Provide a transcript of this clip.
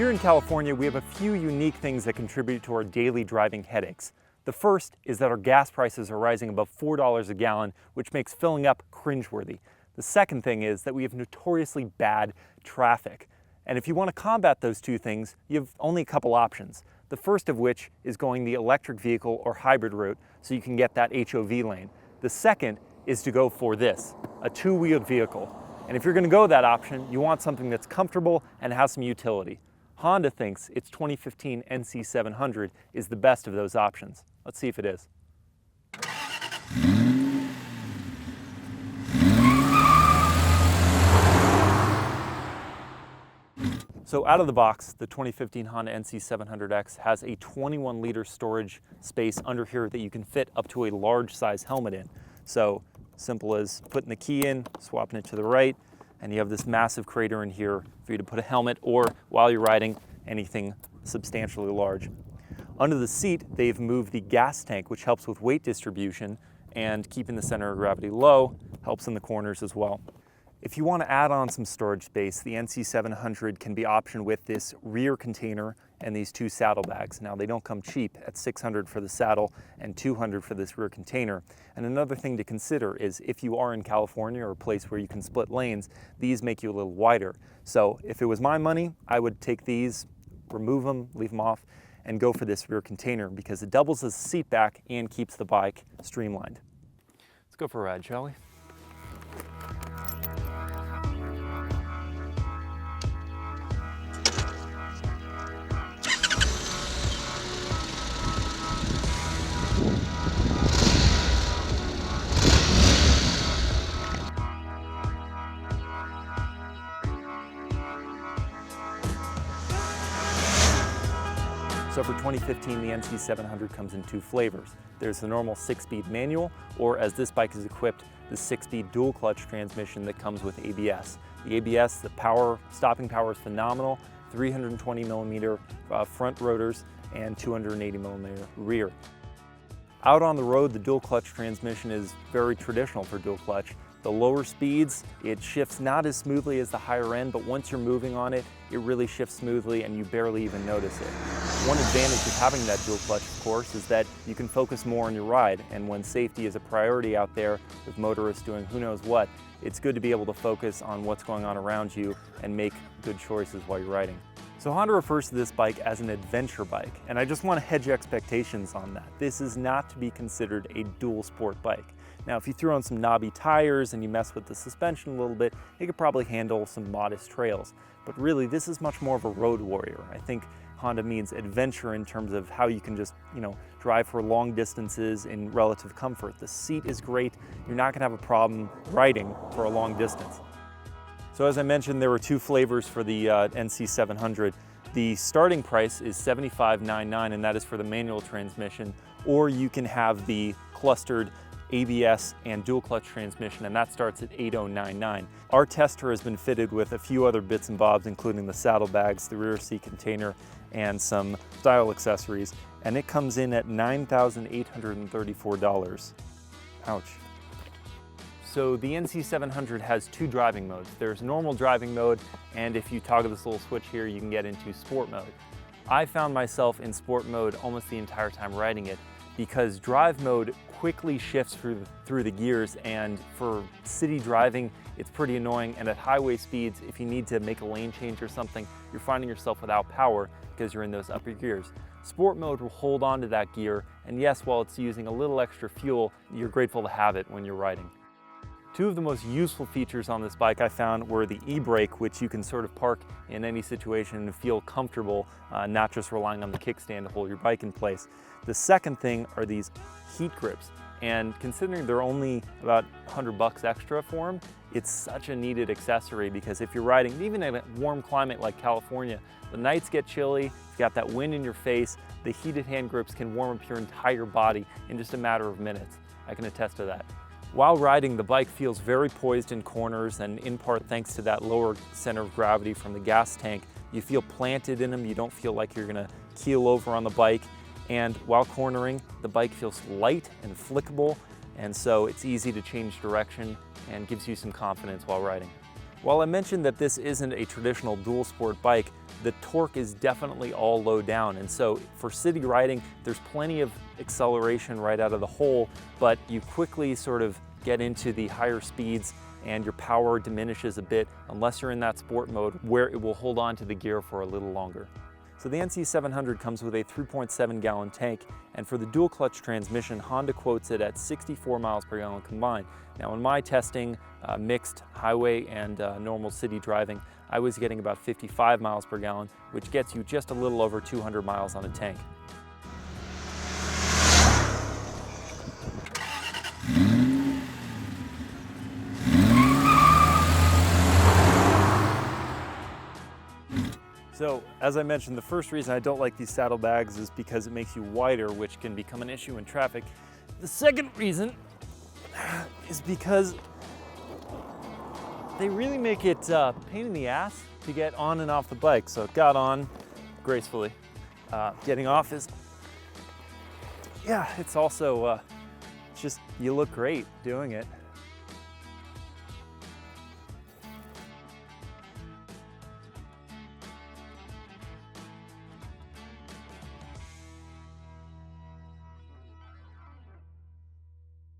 Here in California, we have a few unique things that contribute to our daily driving headaches. The first is that our gas prices are rising above $4 a gallon, which makes filling up cringeworthy. The second thing is that we have notoriously bad traffic. And if you want to combat those two things, you have only a couple options. The first of which is going the electric vehicle or hybrid route so you can get that HOV lane. The second is to go for this, a two-wheeled vehicle. And if you're going to go that option, you want something that's comfortable and has some utility. Honda thinks its 2015 NC700 is the best of those options. Let's see if it is. So out of the box, the 2015 Honda NC700X has a 21-liter storage space under here that you can fit up to a large size helmet in. So simple as putting the key in, swapping it to the right, and you have this massive crater in here for you to put a helmet or, while you're riding, anything substantially large. Under the seat, they've moved the gas tank, which helps with weight distribution and keeping the center of gravity low, helps in the corners as well. If you want to add on some storage space, the NC700 can be optioned with this rear container and these two saddlebags. Now, they don't come cheap at $600 for the saddle and $200 for this rear container. And another thing to consider is if you are in California or a place where you can split lanes, these make you a little wider. So if it was my money, I would take these, remove them, leave them off, and go for this rear container because it doubles as a seat back and keeps the bike streamlined. Let's go for a ride, shall we? So for 2015, the NC700 comes in two flavors. There's the normal 6-speed manual, or as this bike is equipped, the 6-speed dual clutch transmission that comes with ABS. The ABS, the stopping power is phenomenal, 320 millimeter front rotors and 280 millimeter rear. Out on the road, the dual clutch transmission is very traditional for dual clutch. The lower speeds, it shifts not as smoothly as the higher end, but once you're moving on it, it really shifts smoothly and you barely even notice it. One advantage of having that dual clutch, of course, is that you can focus more on your ride, and when safety is a priority out there with motorists doing who knows what, it's good to be able to focus on what's going on around you and make good choices while you're riding. So Honda refers to this bike as an adventure bike, and I just want to hedge expectations on that. This is not to be considered a dual sport bike. Now, if you throw on some knobby tires and you mess with the suspension a little bit, it could probably handle some modest trails. But really, this is much more of a road warrior. I think Honda means adventure in terms of how you can just, drive for long distances in relative comfort. The seat is great. You're not going to have a problem riding for a long distance. So as I mentioned, there were two flavors for the NC700. The starting price is $75.99, and that is for the manual transmission, or you can have the clustered ABS and dual clutch transmission, and that starts at $80.99. Our tester has been fitted with a few other bits and bobs, including the saddlebags, the rear seat container, and some style accessories, and it comes in at $9,834. Ouch. So the NC700 has two driving modes. There's normal driving mode, and if you toggle this little switch here, you can get into sport mode. I found myself in sport mode almost the entire time riding it because drive mode quickly shifts through the gears, and for city driving, it's pretty annoying, and at highway speeds, if you need to make a lane change or something, you're finding yourself without power because you're in those upper gears. Sport mode will hold on to that gear, and yes, while it's using a little extra fuel, you're grateful to have it when you're riding. Two of the most useful features on this bike I found were the e-brake, which you can sort of park in any situation and feel comfortable, not just relying on the kickstand to hold your bike in place. The second thing are these heat grips, and considering they're only about $100 extra for them, it's such a needed accessory because if you're riding, even in a warm climate like California, the nights get chilly, you've got that wind in your face, the heated hand grips can warm up your entire body in just a matter of minutes. I can attest to that. While riding, the bike feels very poised in corners, and in part thanks to that lower center of gravity from the gas tank, you feel planted in them. You don't feel like you're gonna keel over on the bike. And while cornering, the bike feels light and flickable, and so it's easy to change direction and gives you some confidence while riding. While I mentioned that this isn't a traditional dual sport bike, the torque is definitely all low down. And so for city riding, there's plenty of acceleration right out of the hole, but you quickly sort of get into the higher speeds and your power diminishes a bit unless you're in that sport mode where it will hold on to the gear for a little longer. So the NC700 comes with a 3.7 gallon tank, and for the dual clutch transmission, Honda quotes it at 64 miles per gallon combined. Now in my testing, mixed highway and normal city driving, I was getting about 55 miles per gallon, which gets you just a little over 200 miles on a tank. So, as I mentioned, the first reason I don't like these saddlebags is because it makes you wider, which can become an issue in traffic. The second reason is because they really make it a pain in the ass to get on and off the bike. So it got on gracefully. Getting off is, yeah, it's also, just, you look great doing it.